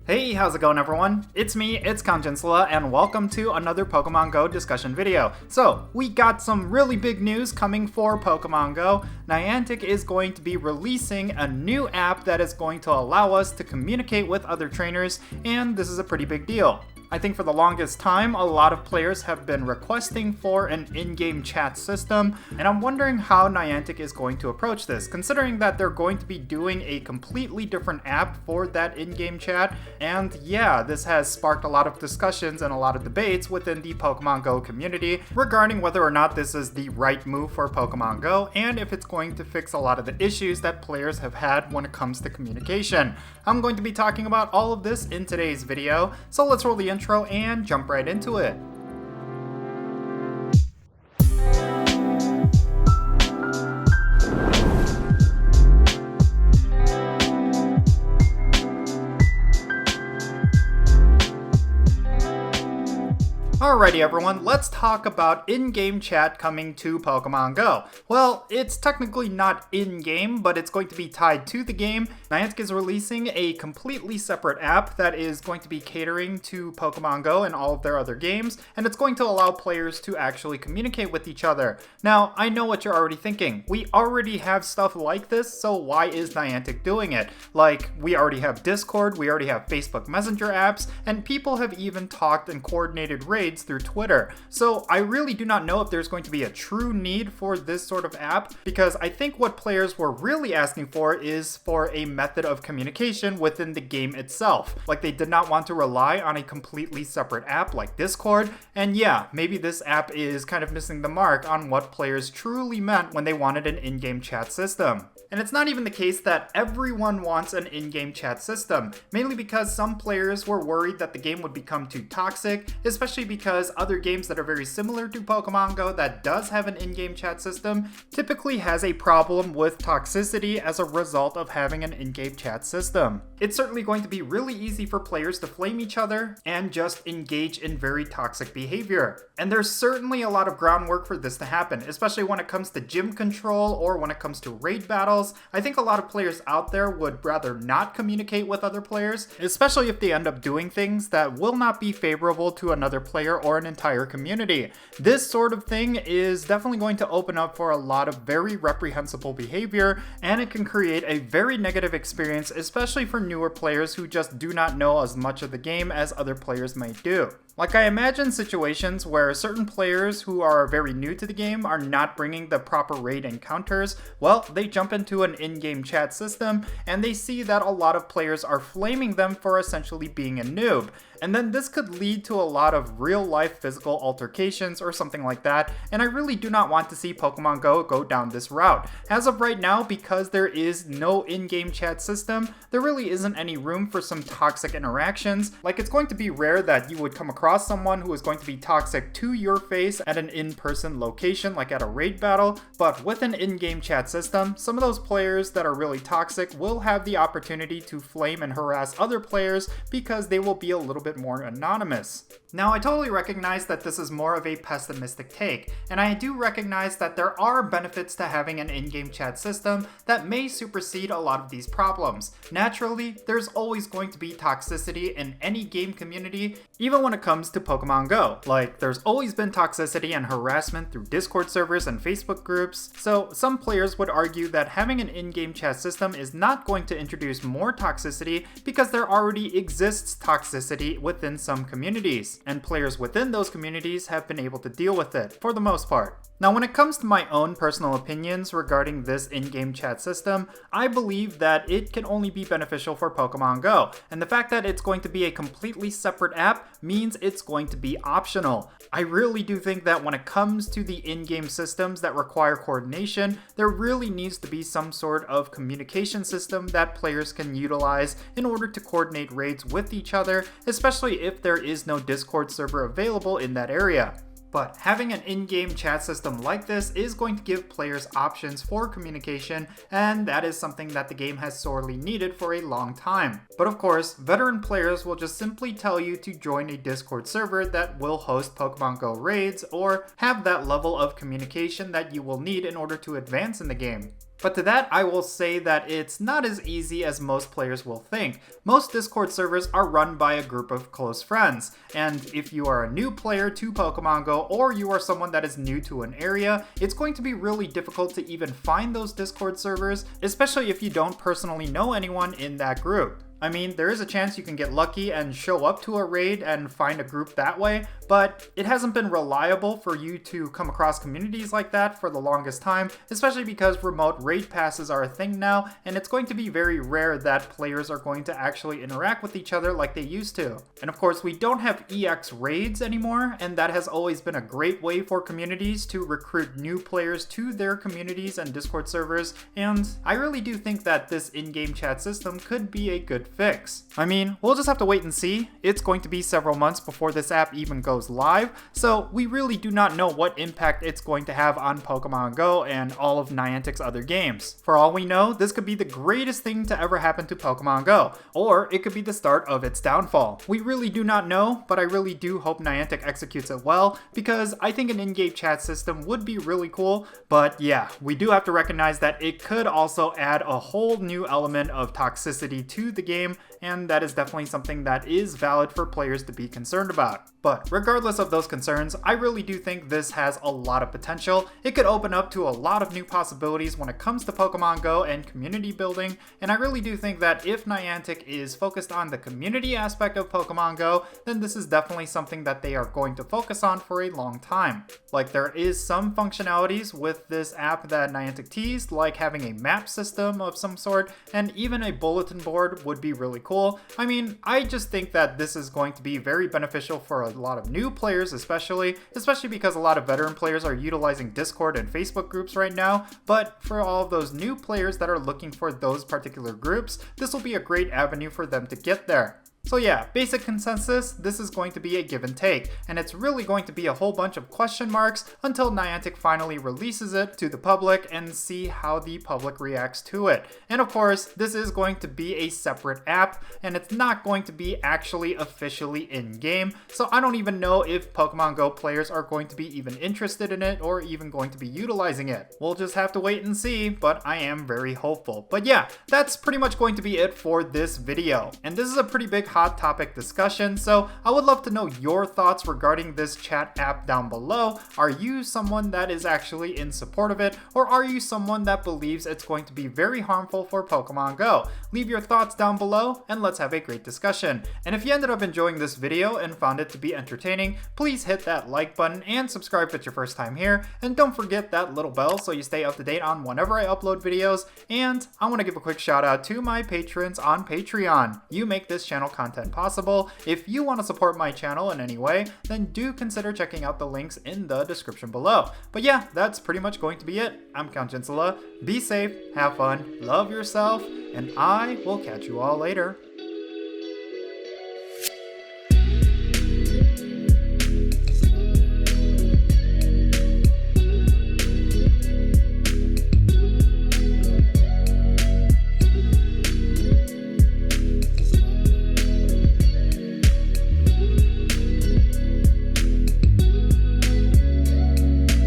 Hey, how's it going everyone? It's me, it's Jinsula, and welcome to another Pokemon Go discussion video. So, we got some really big news coming for Pokemon Go. Niantic is going to be releasing a new app that is going to allow us to communicate with other trainers, and this is a pretty big deal. I think for the longest time, a lot of players have been requesting for an in-game chat system, and I'm wondering how Niantic is going to approach this, considering that they're going to be doing a completely different app for that in-game chat, and yeah, this has sparked a lot of discussions and a lot of debates within the Pokemon Go community regarding whether or not this is the right move for Pokemon Go, and if it's going to fix a lot of the issues that players have had when it comes to communication. I'm going to be talking about all of this in today's video, so let's roll the intro and jump right into it. Alrighty everyone, let's talk about in-game chat coming to Pokemon Go. Well, it's technically not in-game, but it's going to be tied to the game. Niantic is releasing a completely separate app that is going to be catering to Pokemon Go and all of their other games, and it's going to allow players to actually communicate with each other. Now, I know what you're already thinking. We already have stuff like this, so why is Niantic doing it? Like, we already have Discord, we already have Facebook Messenger apps, and people have even talked and coordinated raids through Twitter. So I really do not know if there's going to be a true need for this sort of app, because I think what players were really asking for is for a method of communication within the game itself. Like, they did not want to rely on a completely separate app like Discord, and yeah, maybe this app is kind of missing the mark on what players truly meant when they wanted an in-game chat system. And it's not even the case that everyone wants an in-game chat system, mainly because some players were worried that the game would become too toxic, especially because other games that are very similar to Pokemon Go that does have an in-game chat system typically has a problem with toxicity as a result of having an in-game chat system. It's certainly going to be really easy for players to flame each other and just engage in very toxic behavior. And there's certainly a lot of groundwork for this to happen, especially when it comes to gym control or when it comes to raid battles. I think a lot of players out there would rather not communicate with other players, especially if they end up doing things that will not be favorable to another player or an entire community. This sort of thing is definitely going to open up for a lot of very reprehensible behavior, and it can create a very negative experience, especially for newer players who just do not know as much of the game as other players might do. Like, I imagine situations where certain players who are very new to the game are not bringing the proper raid encounters. Well, they jump into an in-game chat system and they see that a lot of players are flaming them for essentially being a noob. And then this could lead to a lot of real-life physical altercations or something like that, and I really do not want to see Pokemon Go down this route. As of right now, because there is no in-game chat system, there really isn't any room for some toxic interactions. Like, it's going to be rare that you would come across someone who is going to be toxic to your face at an in-person location, like at a raid battle, but with an in-game chat system, some of those players that are really toxic will have the opportunity to flame and harass other players because they will be a little bit more anonymous. Now, I totally recognize that this is more of a pessimistic take, and I do recognize that there are benefits to having an in-game chat system that may supersede a lot of these problems. Naturally, there's always going to be toxicity in any game community, even when it comes to Pokemon Go. Like, there's always been toxicity and harassment through Discord servers and Facebook groups, so some players would argue that having an in-game chat system is not going to introduce more toxicity because there already exists toxicity within some communities, and players within those communities have been able to deal with it, for the most part. Now, when it comes to my own personal opinions regarding this in-game chat system, I believe that it can only be beneficial for Pokemon Go, and the fact that it's going to be a completely separate app means it's going to be optional. I really do think that when it comes to the in-game systems that require coordination, there really needs to be some sort of communication system that players can utilize in order to coordinate raids with each other, especially if there is no Discord server available in that area. But having an in-game chat system like this is going to give players options for communication, and that is something that the game has sorely needed for a long time. But of course, veteran players will just simply tell you to join a Discord server that will host Pokemon Go raids or have that level of communication that you will need in order to advance in the game. But to that, I will say that it's not as easy as most players will think. Most Discord servers are run by a group of close friends, and if you are a new player to Pokemon Go, or you are someone that is new to an area, it's going to be really difficult to even find those Discord servers, especially if you don't personally know anyone in that group. I mean, there is a chance you can get lucky and show up to a raid and find a group that way, but it hasn't been reliable for you to come across communities like that for the longest time, especially because remote raid passes are a thing now, and it's going to be very rare that players are going to actually interact with each other like they used to. And of course, we don't have EX raids anymore, and that has always been a great way for communities to recruit new players to their communities and Discord servers, and I really do think that this in-game chat system could be a good fix. I mean, we'll just have to wait and see. It's going to be several months before this app even goes live, so we really do not know what impact it's going to have on Pokemon Go and all of Niantic's other games. For all we know, this could be the greatest thing to ever happen to Pokemon Go, or it could be the start of its downfall. We really do not know, but I really do hope Niantic executes it well, because I think an in-game chat system would be really cool, but yeah, we do have to recognize that it could also add a whole new element of toxicity to the game, and that is definitely something that is valid for players to be concerned about. But regardless of those concerns, I really do think this has a lot of potential. It could open up to a lot of new possibilities when it comes to Pokemon Go and community building, and I really do think that if Niantic is focused on the community aspect of Pokemon Go, then this is definitely something that they are going to focus on for a long time. Like, there is some functionalities with this app that Niantic teased, like having a map system of some sort, and even a bulletin board would be really cool. I mean, I just think that this is going to be very beneficial for a lot of new players, especially because a lot of veteran players are utilizing Discord and Facebook groups right now. But for all of those new players that are looking for those particular groups, this will be a great avenue for them to get there. So yeah, basic consensus, this is going to be a give and take, and it's really going to be a whole bunch of question marks until Niantic finally releases it to the public and see how the public reacts to it. And of course, this is going to be a separate app, and it's not going to be actually officially in-game, so I don't even know if Pokemon Go players are going to be even interested in it or even going to be utilizing it. We'll just have to wait and see, but I am very hopeful. But yeah, that's pretty much going to be it for this video. And this is a pretty big hot topic discussion, so I would love to know your thoughts regarding this chat app down below. Are you someone that is actually in support of it, or are you someone that believes it's going to be very harmful for Pokemon Go? Leave your thoughts down below and let's have a great discussion. And if you ended up enjoying this video and found it to be entertaining, please hit that like button and subscribe if it's your first time here, and don't forget that little bell so you stay up to date on whenever I upload videos. And I want to give a quick shout out to my patrons on Patreon. You make this channel content possible. If you want to support my channel in any way, then do consider checking out the links in the description below. But yeah, that's pretty much going to be it. I'm Count Jinsula. Be safe, have fun, love yourself, and I will catch you all later.